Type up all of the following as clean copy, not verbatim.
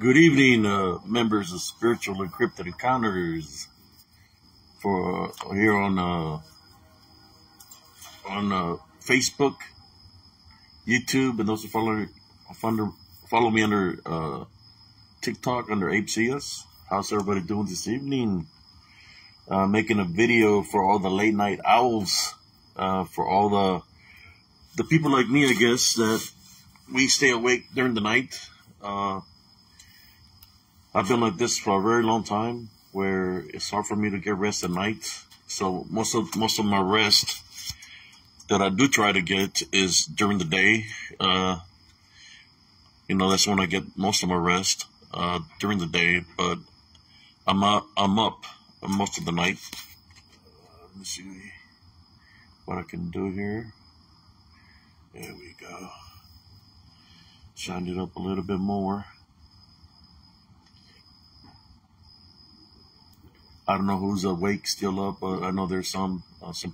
Good evening, members of Spiritual Encrypted Encounters. For here on Facebook, YouTube, and those who follow me under TikTok under ApeCS. How's everybody doing this evening? Making a video for all the late night owls, for all the people like me, I guess, that we stay awake during the night. I've been like this for a very long time, where it's hard for me to get rest at night. So most of my rest that I do try to get is during the day. That's when I get most of my rest during the day. But I'm up most of the night. Let me see what I can do here. There we go. Shine it up a little bit more. I don't know who's awake, still up, but I know there's some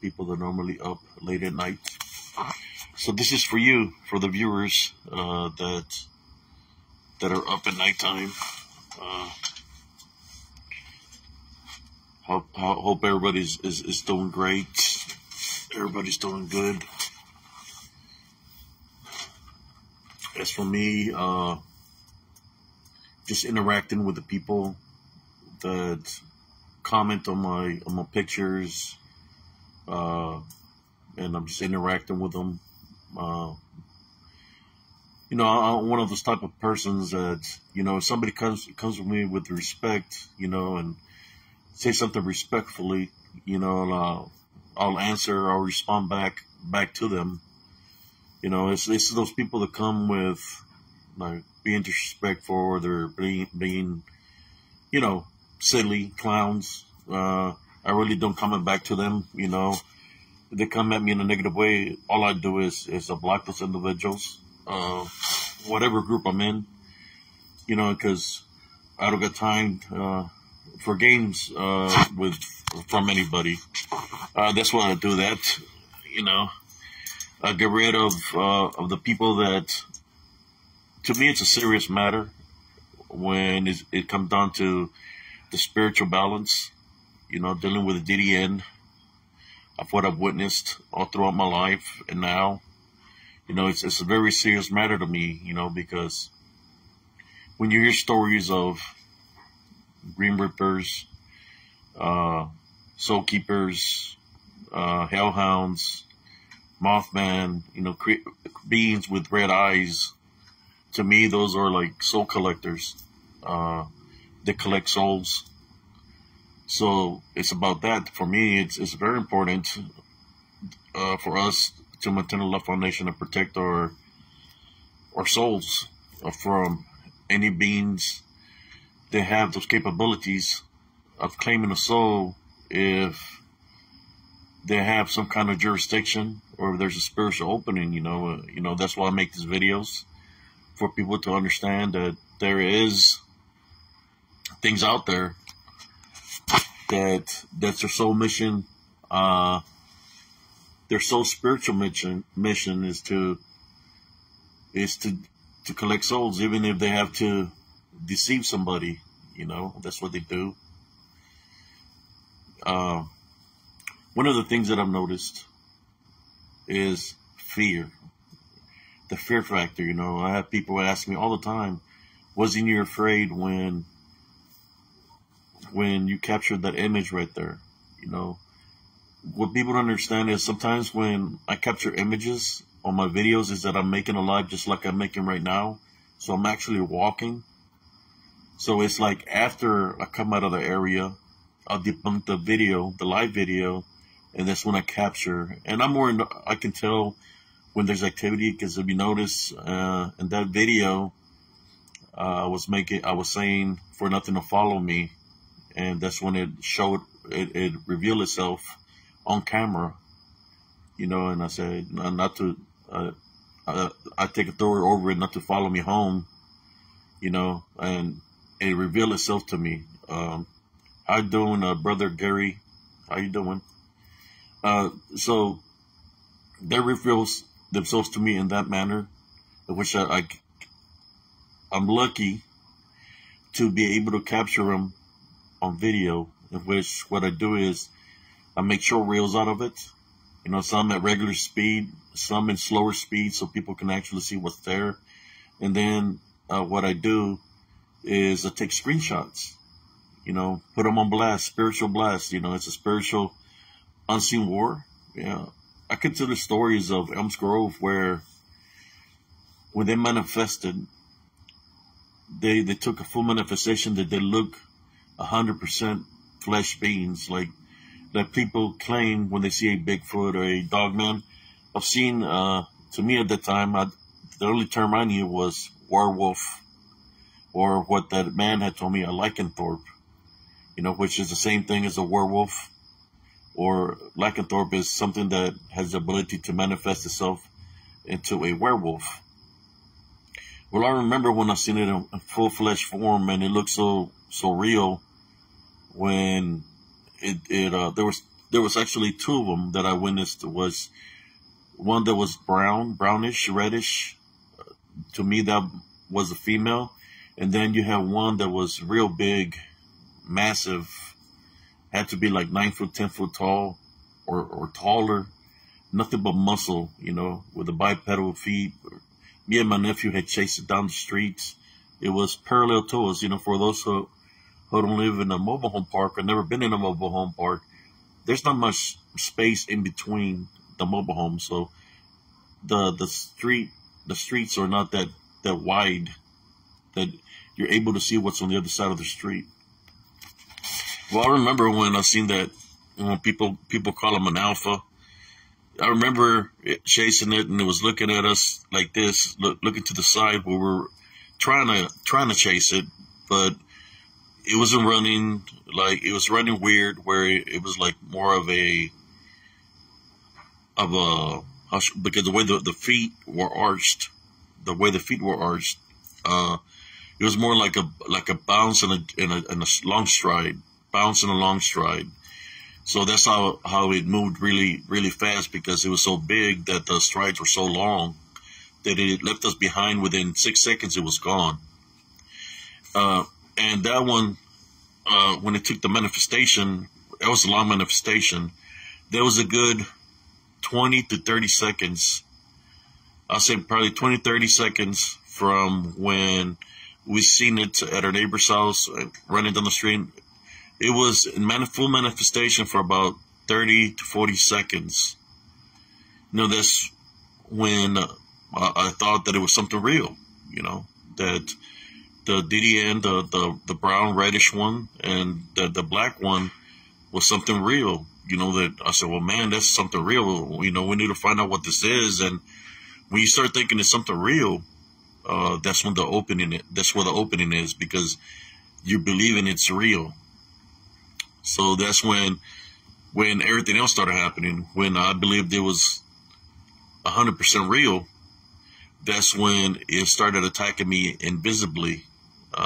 people that are normally up late at night. So this is for you, for the viewers that are up at nighttime. Hope everybody's is doing great. Everybody's doing good. As for me, just interacting with the people that comment on my pictures, and I'm just interacting with them. I'm one of those type of persons that, if somebody comes with me with respect, and say something respectfully, I'll answer, I'll respond back to them. It's those people that come with like being disrespectful, or they're being silly clowns. I really don't comment back to them. If they come at me in a negative way, all I do is block those individuals, whatever group I'm in, because I don't got time for games from anybody. That's why I do that. I get rid of the people that, to me, it's a serious matter when it comes down to the spiritual balance, dealing with the DDN, of what I've witnessed all throughout my life. And now, it's a very serious matter to me, because when you hear stories of Green Rippers, Soul Keepers, Hellhounds, Mothman, beings with red eyes, to me, those are like soul collectors. They collect souls. So it's about that. For me, it's very important for us to maintain a love foundation and protect our souls from any beings that have those capabilities of claiming a soul if they have some kind of jurisdiction, or if there's a spiritual opening. That's why I make these videos, for people to understand that there is things out there that's their soul mission, their soul spiritual mission is to collect souls, even if they have to deceive somebody. That's what they do. One of the things that I've noticed is fear, the fear factor. I have people ask me all the time, wasn't you afraid when you captured that image right there? What people don't understand is sometimes when I capture images on my videos is that I'm making a live just like I'm making right now. So I'm actually walking. So it's like after I come out of the area, I'll debunk the live video, and that's when I capture. And I can tell when there's activity, because if you notice, in that video, I was saying for nothing to follow me. And that's when it revealed itself on camera, and I said, not to, I take authority over it, not to follow me home, and it revealed itself to me. How you doing, Brother Gary? How you doing? So they reveal themselves to me in that manner, which I'm lucky to be able to capture them on video, in which what I do is I make short reels out of it. You know, some at regular speed, some in slower speed, so people can actually see what's there. And then what I do is I take screenshots, you know, put them on blast, spiritual blast. You know, it's a spiritual unseen war. Yeah, I can tell the stories of Elms Grove where when they manifested, they took a full manifestation that they look 100% flesh beings, like that people claim when they see a Bigfoot or a Dogman. I've seen, to me at that time, the only term I knew was werewolf, or what that man had told me, a lycanthrope, you know, which is the same thing as a werewolf, or lycanthrope is something that has the ability to manifest itself into a werewolf. Well, I remember when I seen it in full flesh form, and it looked so real. When there was actually two of them that I witnessed. It was one that was brownish, reddish. To me, that was a female. And then you have one that was real big, massive, had to be like 9 foot, 10 foot tall, or taller. Nothing but muscle, you know, with the bipedal feet. Me and my nephew had chased it down the streets. It was parallel to us, you know, for those who don't live in a mobile home park or never been in a mobile home park. There's not much space in between the mobile homes, so the streets are not that wide that you're able to see what's on the other side of the street. Well, I remember when I seen that, when people call him an alpha. I remember chasing it, and it was looking at us like this, looking to the side where we're trying to chase it, but it wasn't running. Like, it was running weird, where it was like more of a because the way the feet were arched, it was more like a bounce and a long stride, bounce and a long stride. So that's how it moved really, really fast, because it was so big that the strides were so long that it left us behind. Within 6 seconds, it was gone. And that one, when it took the manifestation, it was a long manifestation. There was a good 20 to 30 seconds. I'll say probably 20, 30 seconds from when we seen it at our neighbor's house, running down the street. It was in full manifestation for about 30 to 40 seconds. You know, that's when I thought that it was something real, you know, that the DDN, the brown reddish one, and the black one was something real. You know, that I said, well, man, that's something real. You know, we need to find out what this is. And when you start thinking it's something real, that's where the opening is, because you believe in it's real. So that's when everything else started happening. When I believed it was 100% real, that's when it started attacking me invisibly,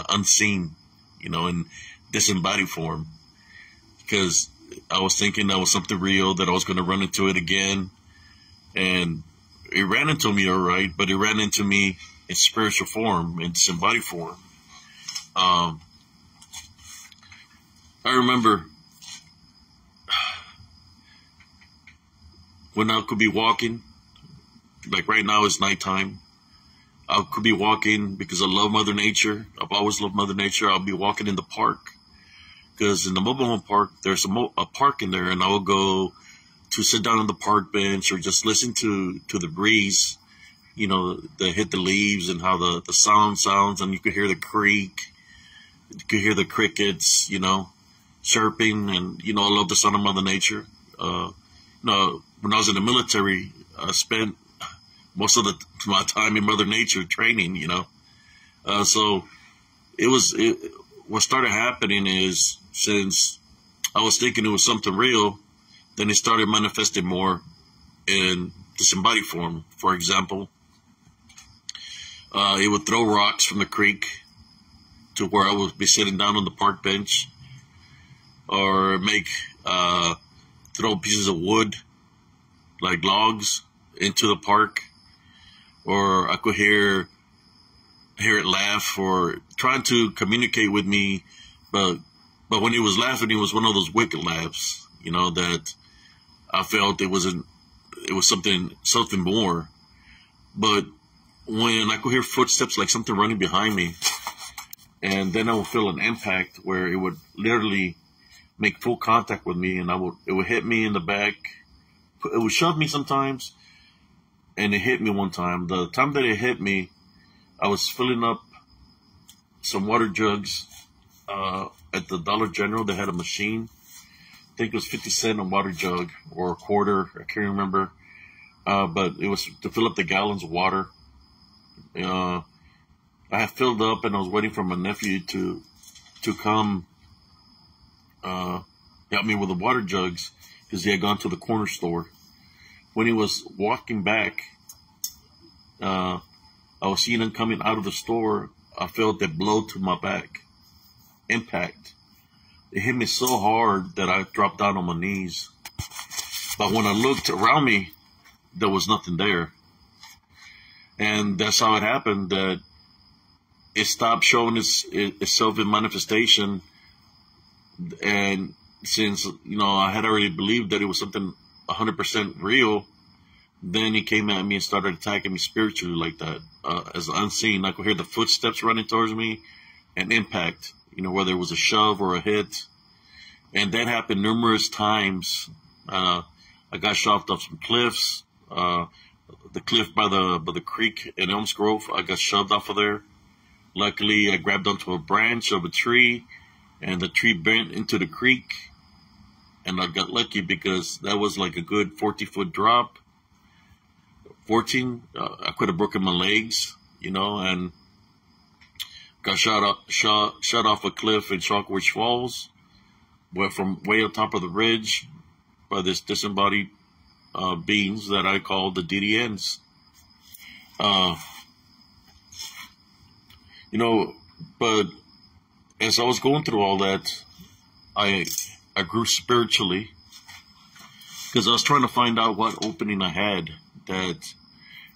unseen, you know, in disembodied form. Because I was thinking that was something real, that I was going to run into it again. And it ran into me, all right, but it ran into me in spiritual form, in disembodied form. I remember when I could be walking, like right now it's nighttime. I could be walking because I love Mother Nature. I've always loved Mother Nature. I'll be walking in the park, because in the mobile home park, there's a park in there, and I will go to sit down on the park bench or just listen to the breeze, you know, that hit the leaves, and how the sounds, and you could hear the creek, you could hear the crickets, you know, chirping. And, you know, I love the sound of Mother Nature. You know, when I was in the military, I spent most of my time in Mother Nature training, you know. So what started happening is, since I was thinking it was something real, then it started manifesting more in disembodied form. For example, it would throw rocks from the creek to where I would be sitting down on the park bench, or throw pieces of wood, like logs, into the park. Or I could hear hear it laugh or trying to communicate with me, but when he was laughing, it was one of those wicked laughs, that I felt it was something more. But when I could hear footsteps, like something running behind me, and then I would feel an impact where it would literally make full contact with me, and it would hit me in the back. It would shove me sometimes, and it hit me one time. The time that it hit me, I was filling up some water jugs at the Dollar General. They had a machine. I think it was 50 cents a water jug or a quarter. I can't remember. But it was to fill up the gallons of water. I had filled up, and I was waiting for my nephew to come help me with the water jugs because he had gone to the corner store. When he was walking back, I was seeing him coming out of the store. I felt that blow to my back. Impact. It hit me so hard that I dropped down on my knees. But when I looked around me, there was nothing there. And that's how it happened, that it stopped showing itself in manifestation. And since, I had already believed that it was something 100% real, then he came at me and started attacking me spiritually like that. As unseen, I could hear the footsteps running towards me and impact, whether it was a shove or a hit. And that happened numerous times. I got shoved off some cliffs. The cliff by the creek in Elms Grove, I got shoved off of there. Luckily, I grabbed onto a branch of a tree, and the tree bent into the creek. And I got lucky because that was like a good 40-foot drop. 14, I could have broken my legs, and got shot off a cliff in Chalkridge Falls. Went from way up top of the ridge by this disembodied beings that I call the DDNs. But as I was going through all that, I grew spiritually because I was trying to find out what opening I had.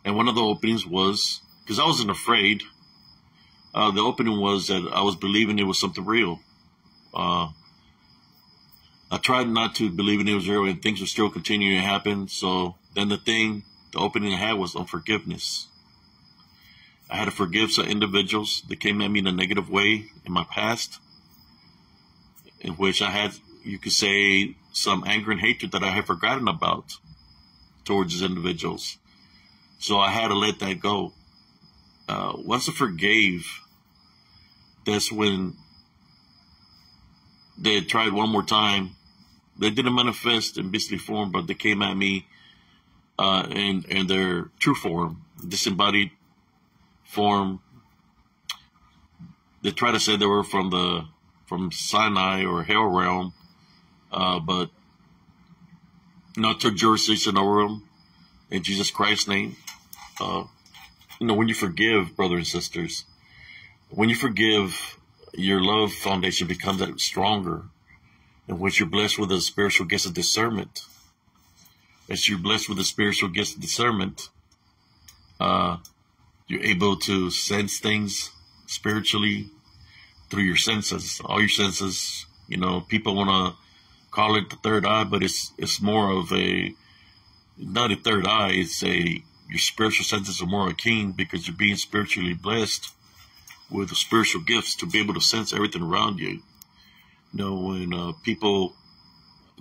And one of the openings was, because I wasn't afraid, the opening was that I was believing it was something real. I tried not to believe it was real, and things were still continuing to happen. So then the opening I had was unforgiveness. I had to forgive some individuals that came at me in a negative way in my past, in which I had, you could say, some anger and hatred that I had forgotten about towards these individuals. So I had to let that go. Once I forgave, that's when they tried one more time. They didn't manifest in beastly form, but they came at me in their true form, disembodied form. They tried to say they were from Sinai or Hell Realm, but not took jurisdiction over them in Jesus Christ's name. When you forgive, brothers and sisters, when you forgive, your love foundation becomes that stronger, in which you're blessed with a spiritual gift of discernment. As you're blessed with the spiritual gift of discernment, you're able to sense things spiritually through your senses, all your senses. People want to call it the third eye, but it's more of not a third eye. It's your spiritual senses are more keen because you're being spiritually blessed with the spiritual gifts to be able to sense everything around you. When people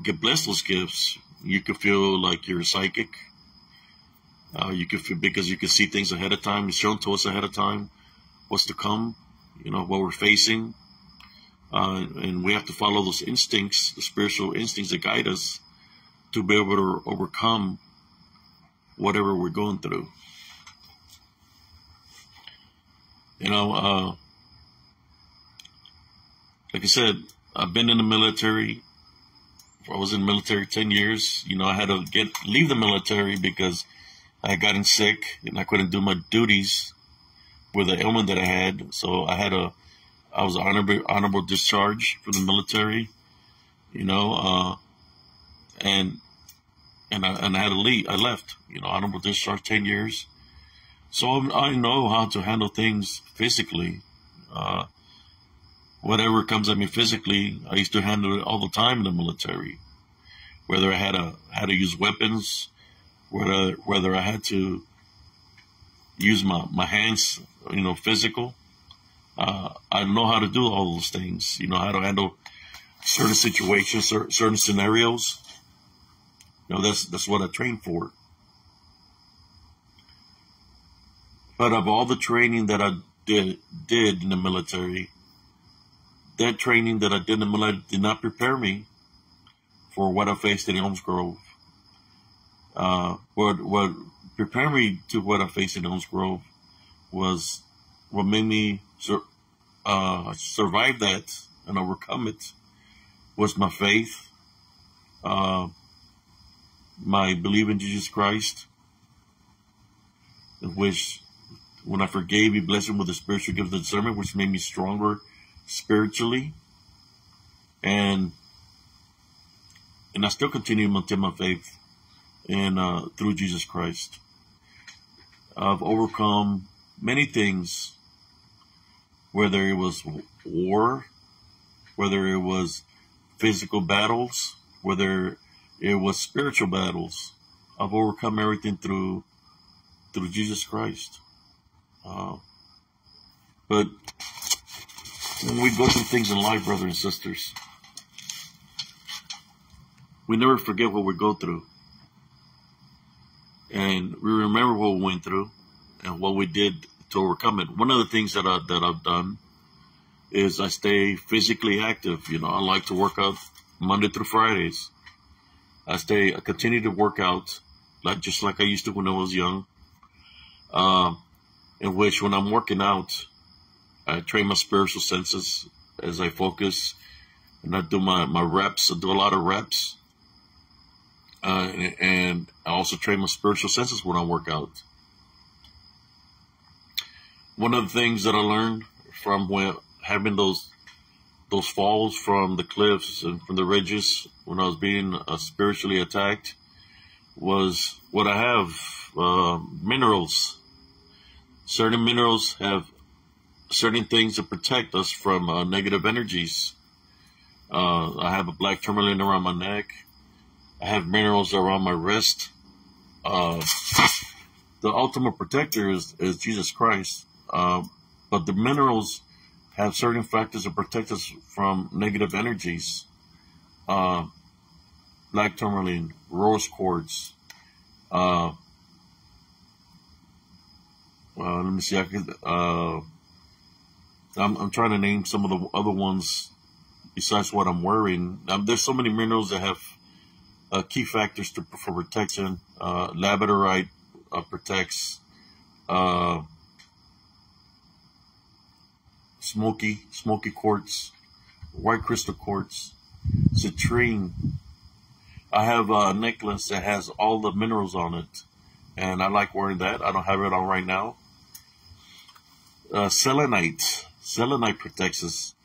get blessed with gifts, you can feel like you're a psychic. You can feel because you can see things ahead of time. It's shown to us ahead of time what's to come, what we're facing. And we have to follow those instincts, the spiritual instincts that guide us to be able to overcome whatever we're going through. Like I said, I've been in the military. I was in the military 10 years. I had to leave the military because I had gotten sick and I couldn't do my duties with the ailment that I had. So I was honorable discharge from the military, and I had to leave. I left, honorable discharge, 10 years. So I know how to handle things physically. Uh, Whatever comes at me physically, I used to handle it all the time in the military. Whether I had to use weapons, whether I had to use my hands, physical. I know how to do all those things. How to handle certain situations, certain scenarios. That's what I trained for. But of all the training that I did in the military, that training that I did in the military did not prepare me for what I faced in Elms Grove. What prepared me to what I faced in Elms Grove was what made me survive that and overcome it was my faith, my belief in Jesus Christ, in which when I forgave, He blessed me with the spiritual gift of discernment, which made me stronger spiritually, and I still continue to maintain my faith in through Jesus Christ. I've overcome many things, whether it was war, whether it was physical battles, whether it was spiritual battles. I've overcome everything through Jesus Christ. But when we go through things in life, brothers and sisters, we never forget what we go through. And we remember what we went through and what we did to overcome it. One of the things that I've done is I stay physically active. I like to work out Monday through Fridays. I continue to work out just like I used to when I was young. In which when I'm working out, I train my spiritual senses as I focus, and I do my reps. I do a lot of reps. And I also train my spiritual senses when I work out. One of the things that I learned from having those falls from the cliffs and from the ridges when I was being spiritually attacked was what I have, minerals. Certain minerals have certain things to protect us from negative energies. I have a black tourmaline around my neck. I have minerals around my wrist. The ultimate protector is Jesus Christ. But the minerals have certain factors to protect us from negative energies. Black tourmaline, rose quartz. Let me see. I'm trying to name some of the other ones besides what I'm wearing. There's so many minerals that have key factors for protection. Labradorite protects. Smoky quartz, white crystal quartz, citrine. I have a necklace that has all the minerals on it, and I like wearing that. I don't have it on right now. Selenite. Selenite protects us.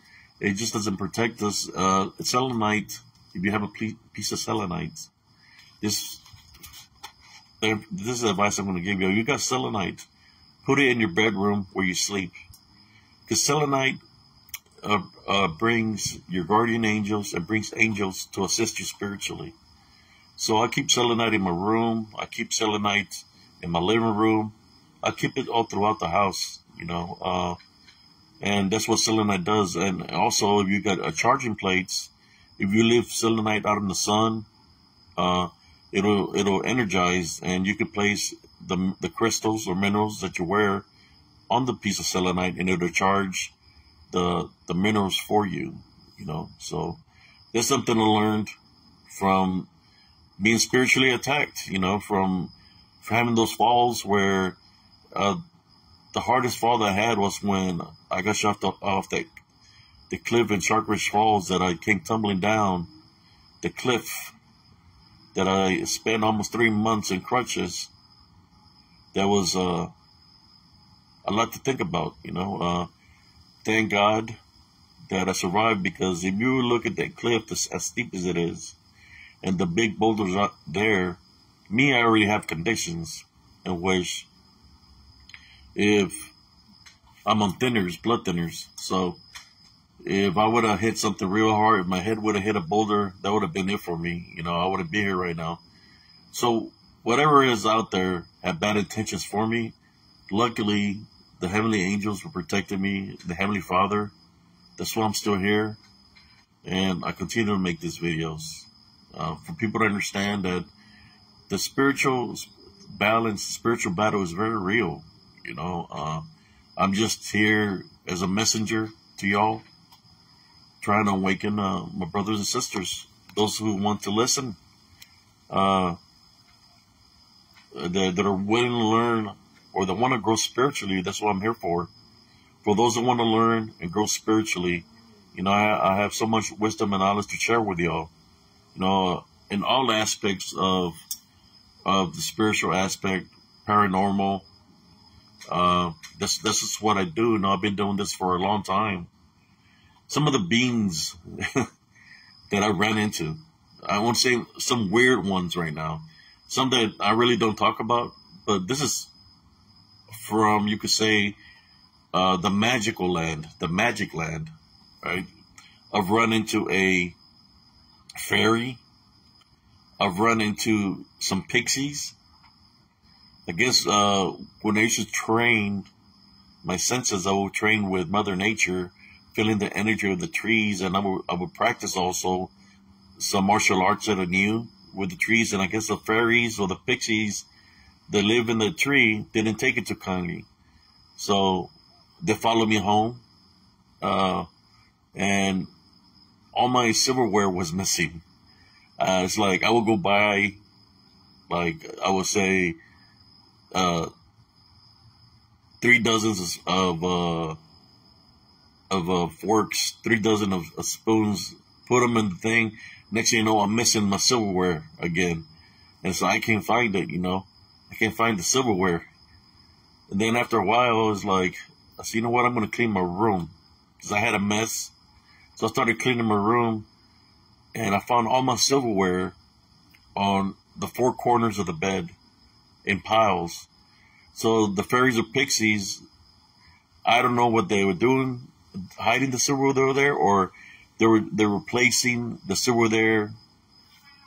It just doesn't protect us. Selenite, if you have a piece of selenite, this is advice I'm going to give you. You got selenite, put it in your bedroom where you sleep. Because selenite brings your guardian angels and brings angels to assist you spiritually. So I keep selenite in my room. I keep selenite in my living room. I keep it all throughout the house, and that's what selenite does. And also, if you got charging plates, if you leave selenite out in the sun, it'll energize, and you can place the crystals or minerals that you wear on the piece of selenite, and it'll charge the minerals for you. So there's something I learned from being spiritually attacked. From having those falls where the hardest fall that I had was when I got shot off the cliff in Shark Ridge Falls, that I came tumbling down the cliff, that I spent almost 3 months in crutches. That was a lot to think about, Thank God that I survived, because if you look at that cliff, as steep as it is, and the big boulders out there, I already have conditions in which if I'm on thinners, blood thinners. So if I would have hit something real hard, if my head would have hit a boulder, that would have been it for me. You know, I wouldn't be here right now. So whatever is out there had bad intentions for me. Luckily, the heavenly angels were protecting me, the Heavenly Father. That's why I'm still here. And I continue to make these videos for people to understand that the spiritual balance, spiritual battle is very real. You know, I'm just here as a messenger to y'all, trying to awaken my brothers and sisters, those who want to listen, that are willing to learn or that want to grow spiritually. That's what I'm here for. For those that want to learn and grow spiritually, you know, I have so much wisdom and knowledge to share with y'all. You know, in all aspects of the spiritual aspect, paranormal. This is what I do. You know, I've been doing this for a long time. Some of the beings that I ran into, I won't say some weird ones right now. Some that I really don't talk about, but this is from, you could say, the magical land, the magic land, right? I've run into a fairy. I've run into some pixies. I guess when I used to train my senses, I would train with Mother Nature, feeling the energy of the trees, and I would practice also some martial arts that I knew with the trees. And I guess the fairies or the pixies that live in the tree didn't take it too kindly, so they followed me home, and all my silverware was missing. It's like I would go buy, like I would say, 3 dozens of forks, 3 dozen of spoons, put them in the thing. Next thing you know, I'm missing my silverware again. And so I can't find it, you know. I can't find the silverware. And then after a while, I was like, I said, you know what, I'm going to clean my room. Because I had a mess. So I started cleaning my room. And I found all my silverware on the 4 corners of the bed in piles. So the fairies or pixies, I don't know what they were doing, hiding the silverware there, or they were placing the silver there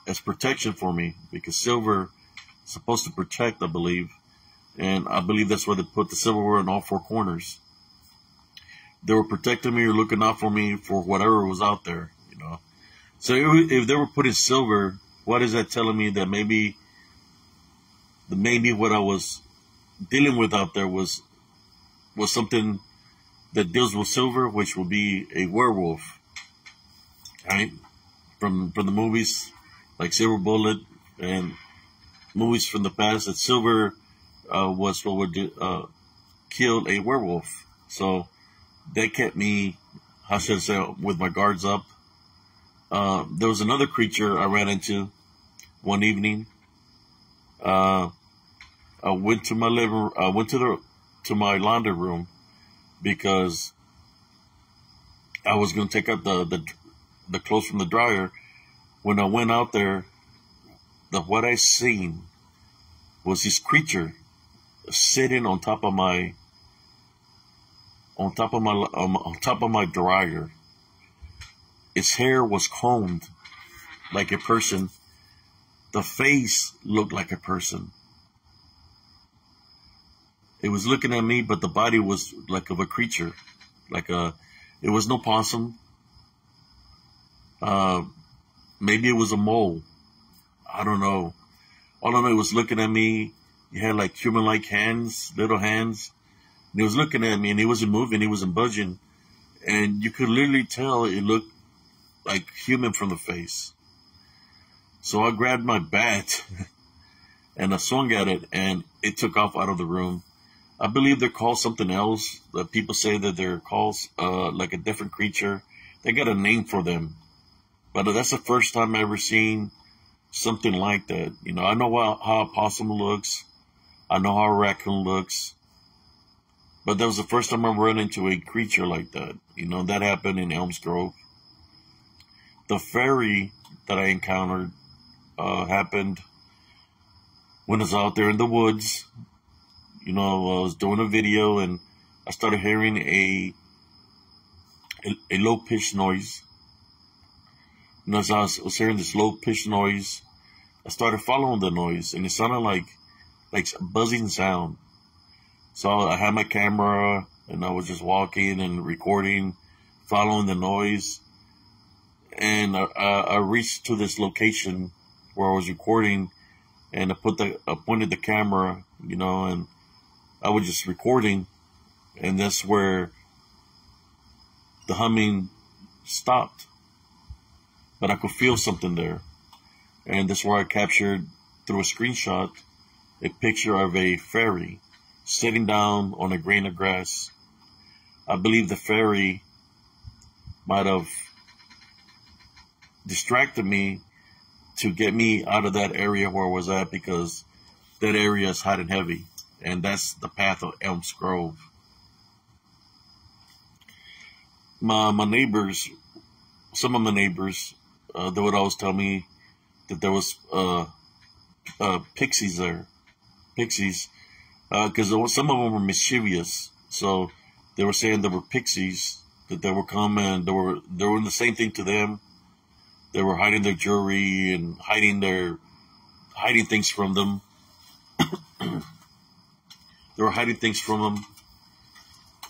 as protection for me, because silver is supposed to protect, I believe. And I believe that's why they put the silverware in all 4 corners. They were protecting me or looking out for me for whatever was out there, you know. So if they were putting silver, what is that telling me? That maybe what I was dealing with out there was something that deals with silver, which will be a werewolf, right? From the movies like Silver Bullet and movies from the past, that silver was what would kill a werewolf. So that kept me, how should I say, with my guards up. There was another creature I ran into one evening. I went to my living. I went to my laundry room because I was going to take out the clothes from the dryer. When I went out there, what I seen was this creature sitting on top of my dryer. Its hair was combed like a person. The face looked like a person. It was looking at me, but the body was like of a creature. It was no possum. Maybe it was a mole. I don't know. All I know, it was looking at me. He had like human-like hands, little hands. And he was looking at me, and he wasn't moving. He wasn't budging. And you could literally tell it looked like human from the face. So I grabbed my bat and I swung at it, and it took off out of the room. I believe they're called something else. That people say that they're called like a different creature. They got a name for them. But that's the first time I ever seen something like that. You know, I know how a possum looks. I know how a raccoon looks. But that was the first time I run into a creature like that. You know, that happened in Elms Grove. The fairy that I encountered happened when I was out there in the woods. I was doing a video and I started hearing a low pitched noise. As I was hearing this low pitched noise, I started following the noise, and it sounded like buzzing sound. So I had my camera, and I was just walking and recording, following the noise. And I reached to this location where I was recording, and I pointed the camera, and I was just recording, and that's where the humming stopped. But I could feel something there. And that's where I captured, through a screenshot, a picture of a fairy sitting down on a grain of grass. I believe the fairy might have distracted me to get me out of that area where I was at, because that area is hot and heavy. And that's the path of Elms Grove. My neighbors, some of my neighbors, they would always tell me that there was pixies there. Pixies. Because some of them were mischievous. So they were saying there were pixies, that they were coming, they were doing the same thing to them. They were hiding their jewelry and hiding things from them. They were hiding things from them.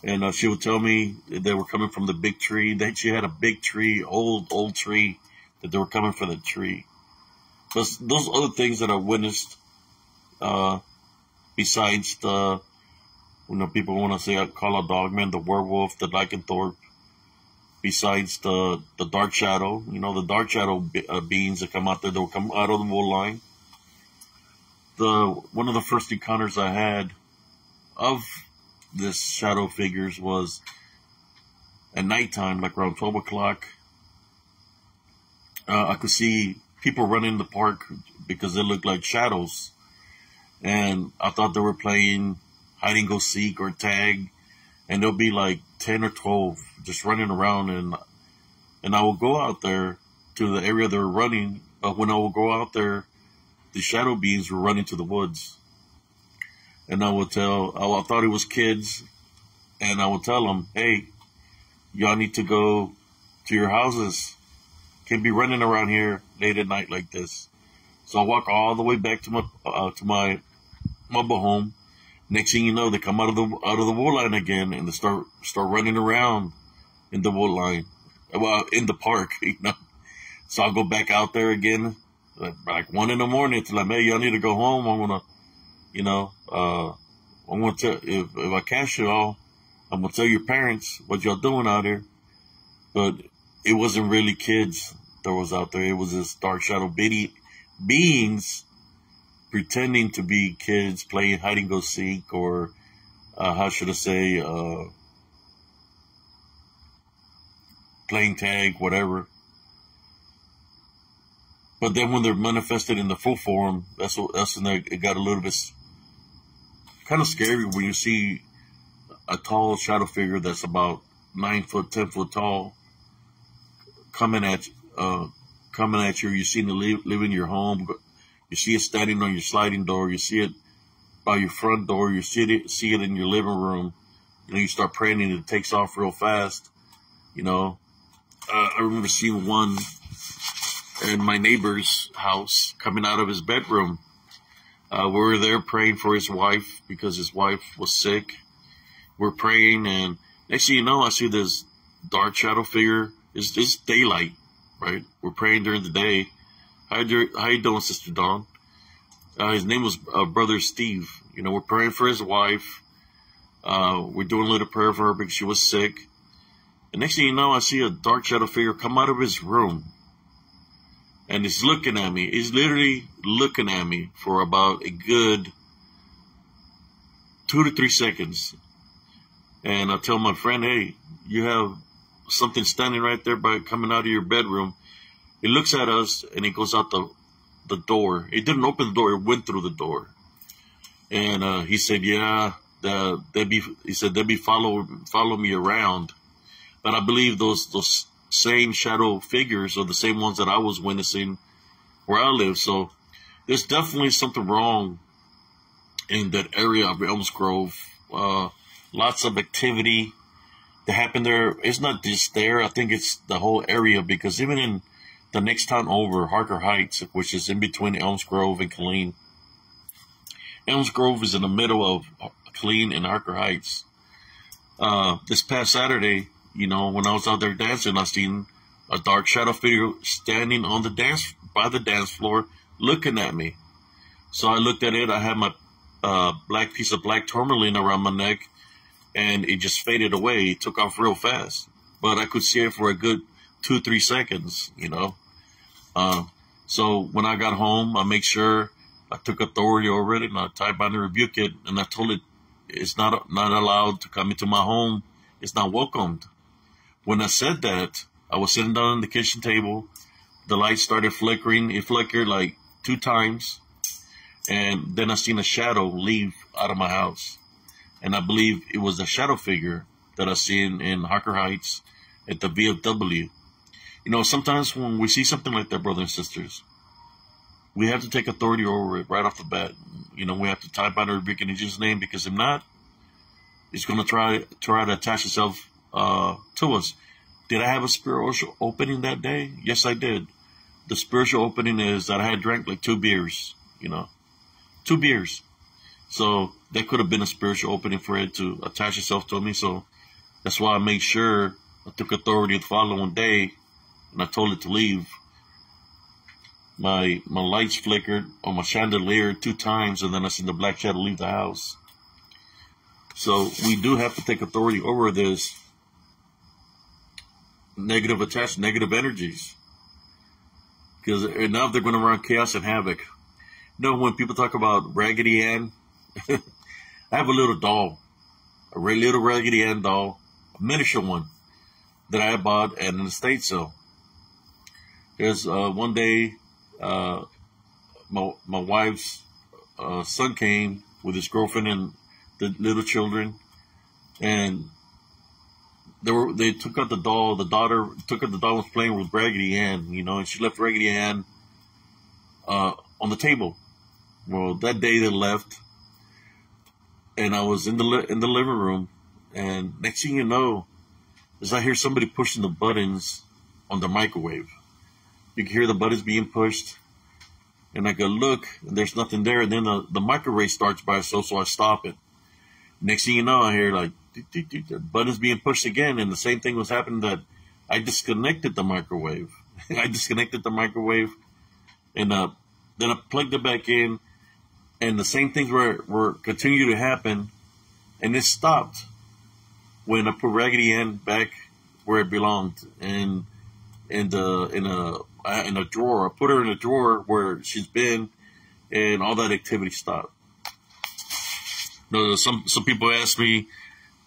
And she would tell me that they were coming from the big tree. That she had a big tree, old tree, that they were coming for the tree. But those other things that I witnessed, besides the, people want to say, I call a dogman, the werewolf, the lycanthrope, besides the dark shadow, the dark shadow beings that come out there, that will come out of the wool line. One of the first encounters I had of this shadow figures was at nighttime, like around 12 o'clock. I could see people running in the park because they looked like shadows. And I thought they were playing hide and go seek or tag. And there'll be like 10 or 12 just running around. And I will go out there to the area they're running. When I will go out there, the shadow beings were running to the woods. And I thought it was kids. And I would tell them, hey, y'all need to go to your houses. Can't be running around here late at night like this. So I walk all the way back to my mobile home. Next thing you know, they come out of the wool line again, and they start running around in the wool line, in the park. So I'll go back out there again, like 1 a.m. It's like, hey, y'all need to go home. I'm gonna, I'm gonna tell, if I catch you all, I'm gonna tell your parents what y'all doing out here. But it wasn't really kids that was out there. It was this dark shadow beings pretending to be kids playing hide and go seek, or how should I say, playing tag, whatever. But then when they're manifested in the full form, that's when it got a little bit kind of scary, when you see a tall shadow figure that's about 9 foot, 10 foot tall coming at you. You see it live in your home. You see it standing on your sliding door. You see it by your front door. You see it in your living room. You start praying and it takes off real fast. I remember seeing one in my neighbor's house coming out of his bedroom. We were there praying for his wife because his wife was sick. We're praying, and next thing you know, I see this dark shadow figure. It's daylight, right? We're praying during the day. How you doing, Sister Dawn? His name was Brother Steve. We're praying for his wife. We're doing a little prayer for her because she was sick. And next thing you know, I see a dark shadow figure come out of his room. And he's looking at me. He's literally looking at me for about a good 2 to 3 seconds. And I tell my friend, hey, you have something standing right there coming out of your bedroom. He looks at us and he goes out the door. He didn't open the door. He went through the door. And he said, yeah, they'd be follow me around. But I believe those same shadow figures are the same ones that I was witnessing where I live. So there's definitely something wrong in that area of Elms Grove. Lots of activity that happened there. It's not just there. I think it's the whole area, because even in the next town over, Harker Heights, which is in between Elms Grove and Killeen. Elms Grove is in the middle of Killeen and Harker Heights. This past Saturday, when I was out there dancing, I seen a dark shadow figure standing on by the dance floor, looking at me. So I looked at it. I had my black piece of black tourmaline around my neck, and it just faded away. It took off real fast, but I could see it for a good 2-3 seconds. So when I got home, I made sure I took authority over it, and I tied bind and rebuke it, and I told it it's not allowed to come into my home. It's not welcomed. When I said that, I was sitting down on the kitchen table. The light started flickering. It flickered like 2 times. And then I seen a shadow leave out of my house. And I believe it was a shadow figure that I seen in Harker Heights at the VFW. Sometimes when we see something like that, brothers and sisters, we have to take authority over it right off the bat. We have to type out a rebuke in Jesus' name, because if not, it's going to try to attach itself to us. Did I have a spiritual opening that day? Yes, I did. The spiritual opening is that I had drank like 2 beers, 2 beers. So that could have been a spiritual opening for it to attach itself to me. So that's why I made sure I took authority the following day, and I told it to leave. My lights flickered on my chandelier 2 times, and then I seen the black shadow leave the house. So we do have to take authority over this negative energies, because now they're going to run chaos and havoc. When people talk about Raggedy Ann, I have a little doll, a little Raggedy Ann doll, a miniature one that I bought at an estate sale. There's one day, my wife's son came with his girlfriend and the little children, and they took out the doll. The daughter took out the doll, was playing with Raggedy Ann, and she left Raggedy Ann on the table. Well, that day they left, and I was in the living room, and next thing you know, is I hear somebody pushing the buttons on the microwave. You can hear the buttons being pushed, and I go look, and there's nothing there, and then the microwave starts by itself, so I stop it. Next thing you know, I hear like the buttons being pushed again, and the same thing was happening, that I disconnected the microwave. And then I plugged it back in, and the same things were continue to happen, and it stopped when I put Raggedy Ann back where it belonged, in a drawer. I put her in a drawer where she's been, and all that activity stopped. Some people ask me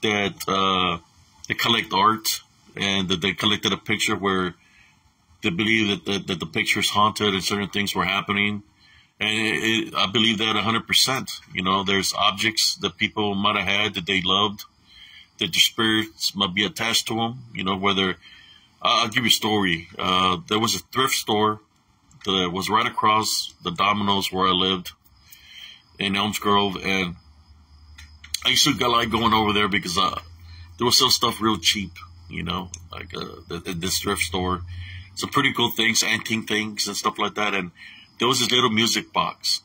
that they collect art, and that they collected a picture where they believe that the picture is haunted and certain things were happening. And I believe that 100%. There's objects that people might have had that they loved, that their spirits might be attached to them. Whether I'll give you a story. There was a thrift store that was right across the Domino's where I lived in Elms Grove, and I used to like going over there because they would sell stuff real cheap, like in this thrift store. Some pretty cool things, antique things and stuff like that. And there was this little music box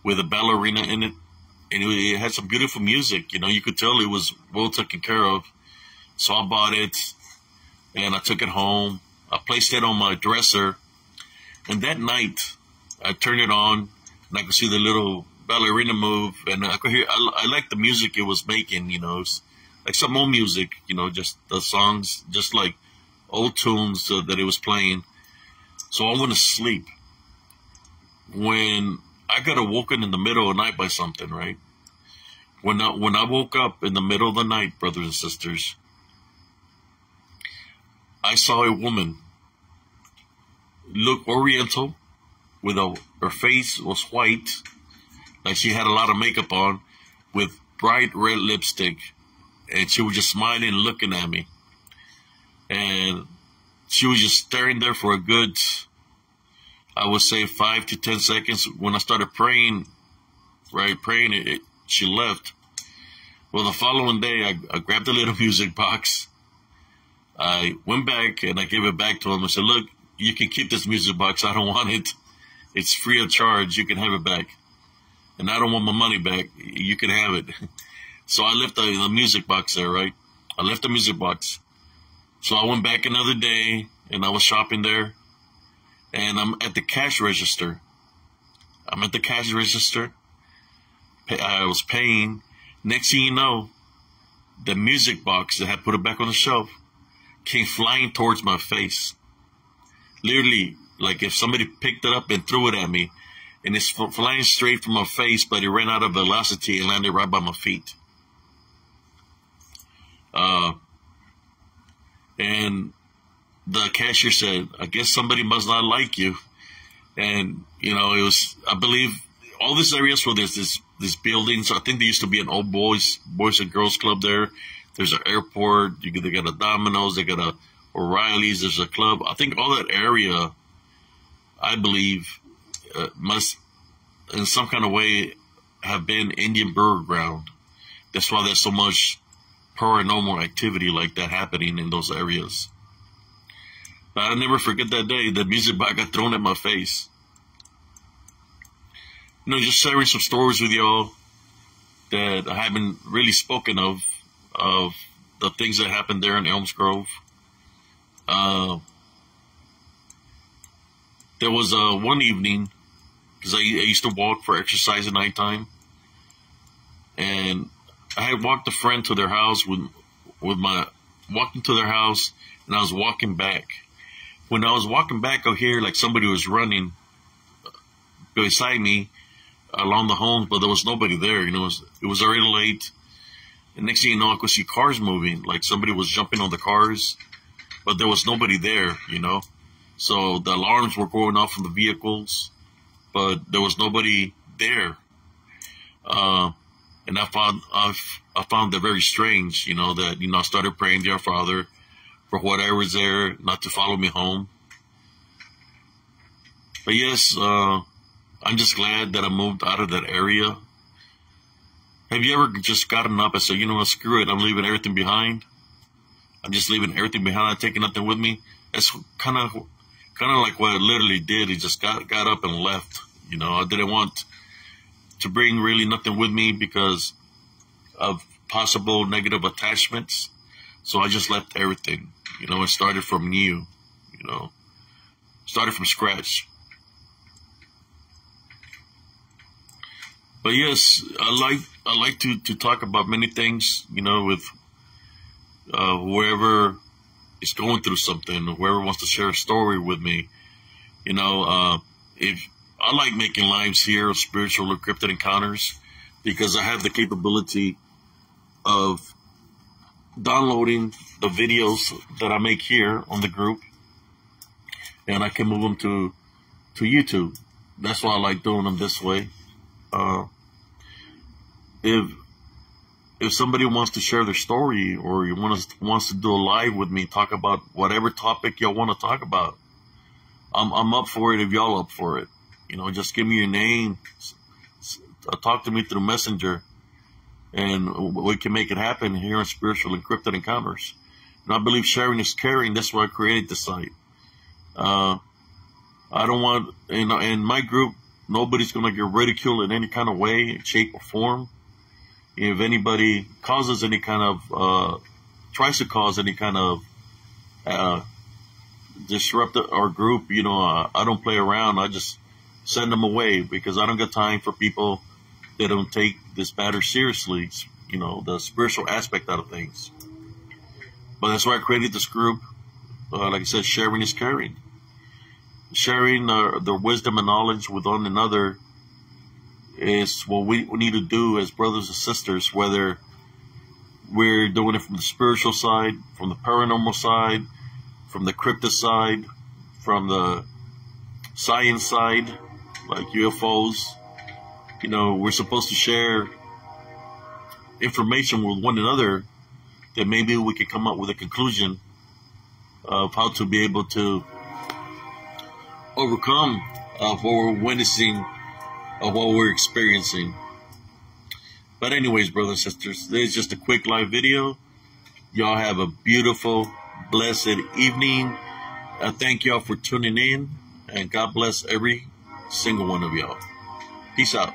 with a ballerina in it, and it had some beautiful music. You could tell it was well taken care of. So I bought it, and I took it home. I placed it on my dresser, and that night I turned it on, and I could see the little ballerina move, and I could hear. I liked the music it was making. It's like some old music. Just the songs, just like old tunes that it was playing. So I went to sleep. When I got awoken in the middle of the night by something, right? When I woke up in the middle of the night, brothers and sisters, I saw a woman look oriental, with her face was white, like she had a lot of makeup on, with bright red lipstick, and she was just smiling and looking at me. And she was just staring there for a good, I would say, 5 to 10 seconds. When I started praying, right, praying. She left. Well, the following day, I grabbed the little music box. I went back and I gave it back to him. I said, look, you can keep this music box. I don't want it. It's free of charge. You can have it back. And I don't want my money back. You can have it. So I left the music box there, right? I left the music box. So I went back another day and I was shopping there. And I'm at the cash register. I was paying. Next thing you know, the music box that had put it back on the shelf came flying towards my face. Literally, like if somebody picked it up and threw it at me. And it's flying straight from my face, but it ran out of velocity and landed right by my feet. And the cashier said, I guess somebody must not like you. And, you know, it was, I believe, all these areas where there's this buildings. I think there used to be an old boys and girls club there. There's an airport. They got a Domino's. They got a O'Reilly's. There's a club. I think all that area, I believe, must, in some kind of way, have been Indian burial ground. That's why there's so much paranormal activity like that happening in those areas. But I'll never forget that day. The music box got thrown at my face. You know, just sharing some stories with y'all that I haven't really spoken of the things that happened there in Elms Grove. There was one evening, because I used to walk for exercise at nighttime, and I had walked a friend to their house walking to their house, and I was walking back. When I was walking back, I hear like somebody was running beside me along the homes, but there was nobody there. You know, it was already late. And next thing you know, I could see cars moving, like somebody was jumping on the cars, but there was nobody there, you know. So the alarms were going off from the vehicles, but there was nobody there. And I found that very strange, you know, that, you know, I started praying, dear Father, for whatever's there, not to follow me home. But yes, I'm just glad that I moved out of that area. Have you ever just gotten up and said, you know what, screw it, I'm leaving everything behind? I'm just leaving everything behind, I'm taking nothing with me? That's kind of like what I literally did. He just got up and left. You know, I didn't want to bring really nothing with me because of possible negative attachments. So I just left everything, you know, and started from new, you know, started from scratch. But yes, I like to talk about many things, you know, with whoever is going through something, or whoever wants to share a story with me. You know, if I like making lives here of spiritual or cryptid encounters, because I have the capability of downloading the videos that I make here on the group, and I can move them to YouTube. That's why I like doing them this way. If somebody wants to share their story, or you wants to do a live with me, talk about whatever topic y'all want to talk about, I'm up for it if y'all up for it. You know, just give me your name, talk to me through Messenger, and we can make it happen here on Spiritual and Cryptid Encounters. And I believe sharing is caring. That's why I created the site. I don't want, you know, in my group, nobody's going to get ridiculed in any kind of way, shape, or form. If anybody causes any kind of, tries to cause any kind of disrupt our group, you know, I don't play around. I just send them away, because I don't got time for people that don't take this matter seriously, you know, the spiritual aspect out of things. But that's why I created this group. Like I said, sharing is caring. Sharing the wisdom and knowledge with one another is what we need to do as brothers and sisters, whether we're doing it from the spiritual side, from the paranormal side, from the cryptid side, from the science side, like UFOs. You know, we're supposed to share information with one another that maybe we can come up with a conclusion of how to be able to overcome what we're witnessing, of what we're experiencing. But anyways, brothers and sisters, this is just a quick live video. Y'all have a beautiful, blessed evening. I thank y'all for tuning in, and God bless every single one of y'all. Peace out.